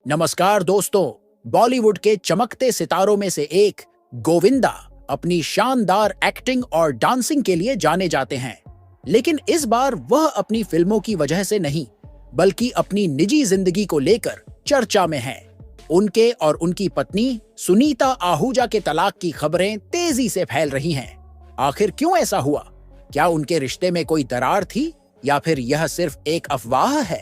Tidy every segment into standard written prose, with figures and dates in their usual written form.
नमस्कार दोस्तों, बॉलीवुड के चमकते सितारों में से एक गोविंदा अपनी शानदार एक्टिंग और डांसिंग के लिए जाने जाते हैं। लेकिन इस बार वह अपनी फिल्मों की वजह से नहीं, बल्कि अपनी निजी जिंदगी को लेकर चर्चा में हैं। उनके और उनकी पत्नी सुनीता आहूजा के तलाक की खबरें तेजी से फैल रही हैं। आखिर क्यों ऐसा हुआ? क्या उनके रिश्ते में कोई दरार थी या फिर यह सिर्फ एक अफवाह है?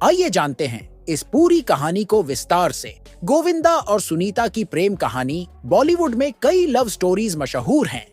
आइए जानते हैं इस पूरी कहानी को विस्तार से। गोविंदा और सुनीता की प्रेम कहानी बॉलीवुड में कई लव स्टोरीज मशहूर हैं,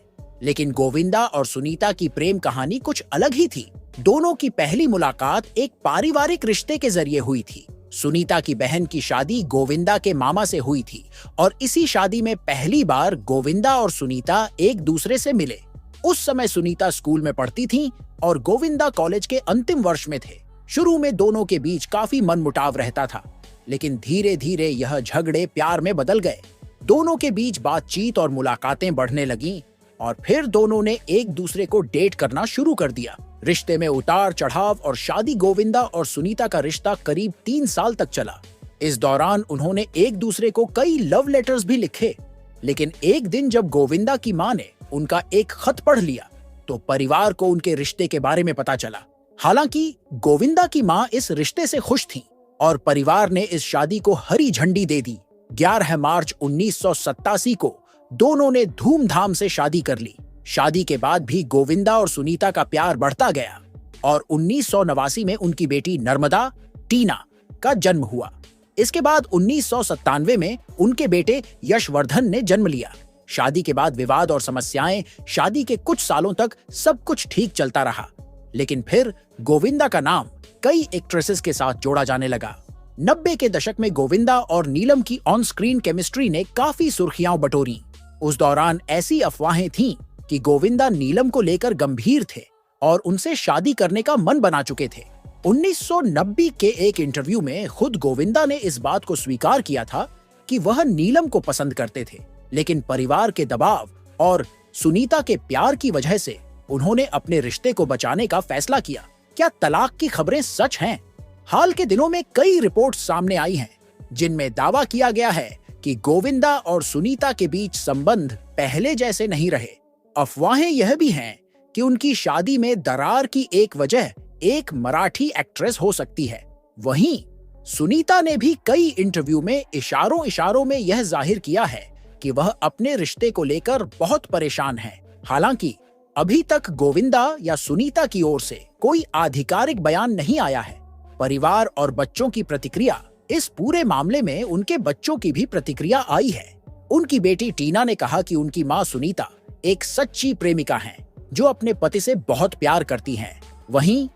लेकिन गोविंदा और सुनीता की प्रेम कहानी कुछ अलग ही थी। दोनों की पहली मुलाकात एक पारिवारिक रिश्ते के जरिए हुई थी। सुनीता की बहन की शादी गोविंदा के मामा से हुई थी और इसी शादी में पहली बार गोविंदा और सुनीता एक दूसरे से मिले। उस समय सुनीता स्कूल में पढ़ती थी और गोविंदा कॉलेज के अंतिम वर्ष में थे। शुरू में दोनों के बीच काफी मनमुटाव रहता था, लेकिन धीरे धीरे यह झगड़े प्यार में बदल गए। दोनों के बीच बातचीत और मुलाकातें बढ़ने लगीं और फिर दोनों ने एक दूसरे को डेट करना शुरू कर दिया। रिश्ते में उतार चढ़ाव और शादी गोविंदा और सुनीता का रिश्ता करीब 3 साल तक चला। इस दौरान उन्होंने एक दूसरे को कई लव लेटर्स भी लिखे, लेकिन एक दिन जब गोविंदा की मां ने उनका एक खत पढ़ लिया तो परिवार को उनके रिश्ते के बारे में पता चला। हालांकि गोविंदा की मां इस रिश्ते से खुश थी और परिवार ने इस शादी को हरी झंडी दे दी। 11 मार्च 1987 को दोनों ने धूमधाम से शादी कर ली। शादी के बाद भी गोविंदा और सुनीता का प्यार बढ़ता गया और 1989 में उनकी बेटी नर्मदा टीना का जन्म हुआ। इसके बाद 1997 में उनके बेटे यशवर्धन ने जन्म लिया। शादी के बाद विवाद और समस्याएं, शादी के कुछ सालों तक सब कुछ ठीक चलता रहा, लेकिन फिर गोविंदा का नाम कई एक्ट्रेसेस के साथ जोड़ा जाने लगा। 90 के दशक में गोविंदा और नीलम की ऑन स्क्रीन केमिस्ट्री ने काफी सुर्खियां बटोरी। उस दौरान ऐसी अफवाहें थीं कि गोविंदा नीलम को लेकर गंभीर थे और उनसे शादी करने का मन बना चुके थे। 1990 के एक इंटरव्यू में खुद गोविंदा ने इस बात को स्वीकार किया था कि वह नीलम को पसंद करते थे, लेकिन परिवार के दबाव और सुनीता के प्यार की वजह से उन्होंने अपने रिश्ते को बचाने का फैसला किया। क्या तलाक की खबरें सच हैं? हाल के दिनों में कई रिपोर्ट्स सामने आई हैं, जिनमें दावा किया गया है कि गोविंदा और सुनीता के बीच संबंध पहले जैसे नहीं रहे। अफवाहें यह भी हैं कि उनकी शादी में दरार की एक वजह एक मराठी एक्ट्रेस हो सकती है। वहीं सुनीता ने भी कई इंटरव्यू में इशारों में यह जाहिर किया है कि वह अपने रिश्ते को लेकर बहुत परेशान हैं। हालांकि अभी तक गोविंदा या सुनीता की ओर से कोई आधिकारिक बयान नहीं आया है। परिवार और बच्चों की प्रतिक्रिया, इस पूरे मामले में उनके बच्चों की भी प्रतिक्रिया आई है। उनकी बेटी टीना ने कहा कि उनकी मां सुनीता एक सच्ची प्रेमिका हैं, जो अपने पति से बहुत प्यार करती हैं। वहीं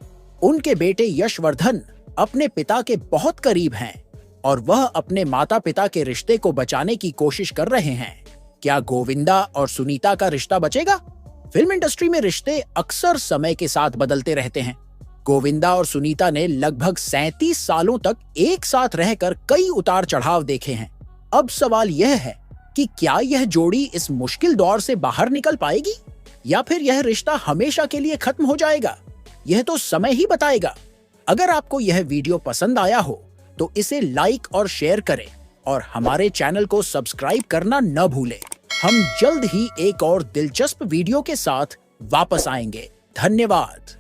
उनके बेटे यशवर्धन अपने पिता के बहुत करीब हैं और वह अपने माता पिता के रिश्ते को बचाने की कोशिश कर रहे हैं। क्या गोविंदा और सुनीता का रिश्ता बचेगा? फिल्म इंडस्ट्री में रिश्ते अक्सर समय के साथ बदलते रहते हैं। गोविंदा और सुनीता ने लगभग 37 सालों तक एक साथ रहकर कई उतार चढ़ाव देखे हैं। अब सवाल यह है कि क्या यह जोड़ी इस मुश्किल दौर से बाहर निकल पाएगी या फिर यह रिश्ता हमेशा के लिए खत्म हो जाएगा? यह तो समय ही बताएगा। अगर आपको यह वीडियो पसंद आया हो तो इसे लाइक और शेयर करें और हमारे चैनल को सब्सक्राइब करना न भूलें। हम जल्द ही एक और दिलचस्प वीडियो के साथ वापस आएंगे। धन्यवाद।